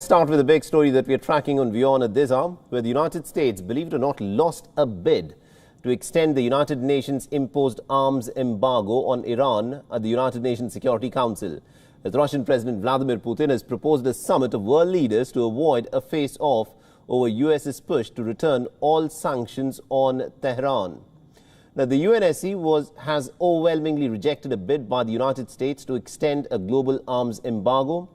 start with a big story that we are tracking on WION at this hour, where the United States, believe it or not, lost a bid to extend the United Nations imposed arms embargo on Iran at the United Nations Security Council. The Russian President Vladimir Putin has proposed a summit of world leaders to avoid a face-off over US's push to return all sanctions on Tehran. Now, the UNSC has overwhelmingly rejected a bid by the United States to extend a global arms embargo.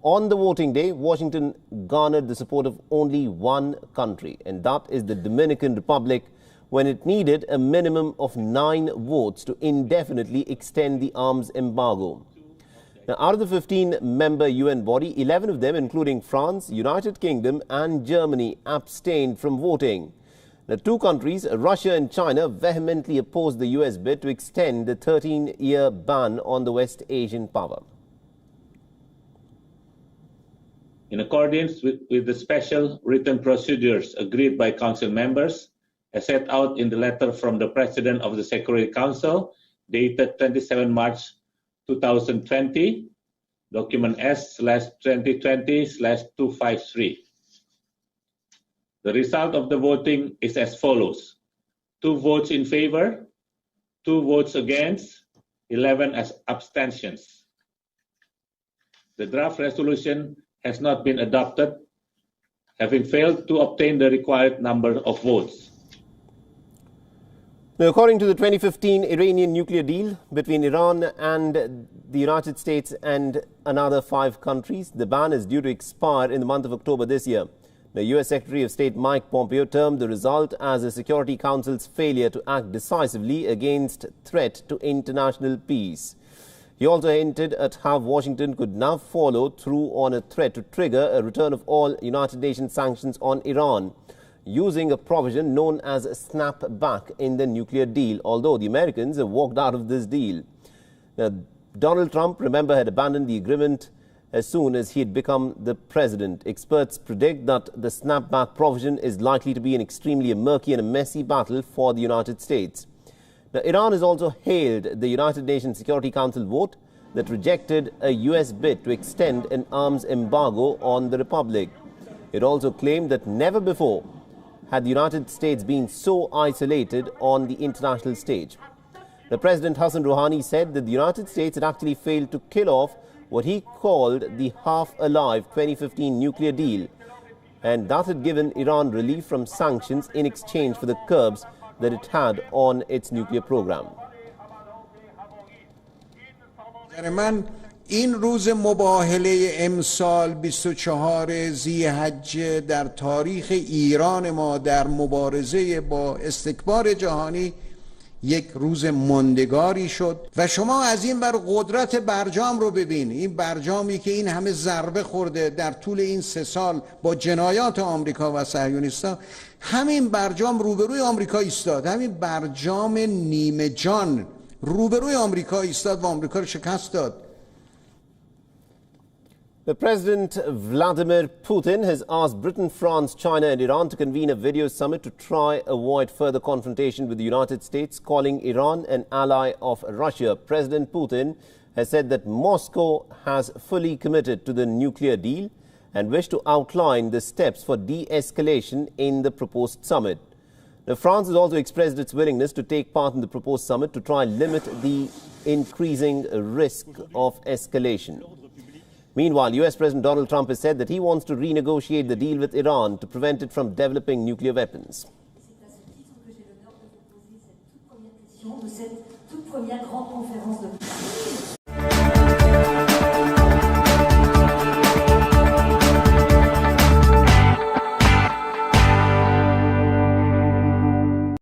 On the voting day, Washington garnered the support of only one country, and that is the Dominican Republic, when it needed a minimum of 9 votes to indefinitely extend the arms embargo. Now, out of the 15-member UN body, 11 of them, including France, United Kingdom and Germany, abstained from voting. Now, 2 countries, Russia and China, vehemently opposed the US bid to extend the 13-year ban on the West Asian power. In accordance with the special written procedures agreed by Council members, as set out in the letter from the President of the Security Council, dated 27 March 2020, document S/2020/253. The result of the voting is as follows: 2 votes in favor, 2 votes against, 11 as abstentions. The draft resolution has not been adopted, having failed to obtain the required number of votes. Now, according to the 2015 Iranian nuclear deal between Iran and the United States and another 5 countries, the ban is due to expire in the month of October this year. The U.S. Secretary of State Mike Pompeo termed the result as the Security Council's failure to act decisively against threat to international peace. He also hinted at how Washington could now follow through on a threat to trigger a return of all United Nations sanctions on Iran, using a provision known as snapback in the nuclear deal, although the Americans have walked out of this deal. Now, Donald Trump, remember, had abandoned the agreement as soon as he had become the president. Experts predict that the snapback provision is likely to be an extremely murky and a messy battle for the United States. Now, Iran has also hailed the United Nations Security Council vote that rejected a U.S. bid to extend an arms embargo on the Republic. It also claimed that never before had the United States been so isolated on the international stage. The President Hassan Rouhani said that the United States had actually failed to kill off what he called the half-alive 2015 nuclear deal, and that had given Iran relief from sanctions in exchange for the curbs that it had on its nuclear program. این روز مباهله امسال 24 ذی‌حجه در تاریخ ایران ما در مبارزه با استکبار جهانی یک روز ماندگاری شد و شما از این بر قدرت برجام رو ببین. این برجامی که این همه ضربه خورده در طول این 3 سال با جنایات آمریکا و صهیونیست‌ها، همین برجام روبروی آمریکا ایستاد، همین برجام نیمه جان روبروی آمریکا ایستاد و آمریکا رو شکست داد. The President Vladimir Putin has asked Britain, France, China and Iran to convene a video summit to try avoid further confrontation with the United States, calling Iran an ally of Russia. President Putin has said that Moscow has fully committed to the nuclear deal and wished to outline the steps for de-escalation in the proposed summit. Now, France has also expressed its willingness to take part in the proposed summit to try and limit the increasing risk of escalation. Meanwhile, U.S. President Donald Trump has said that he wants to renegotiate the deal with Iran to prevent it from developing nuclear weapons. C'est à ce titre que j'ai l'honneur de vous poser cette toute première question de cette toute première grande conférence de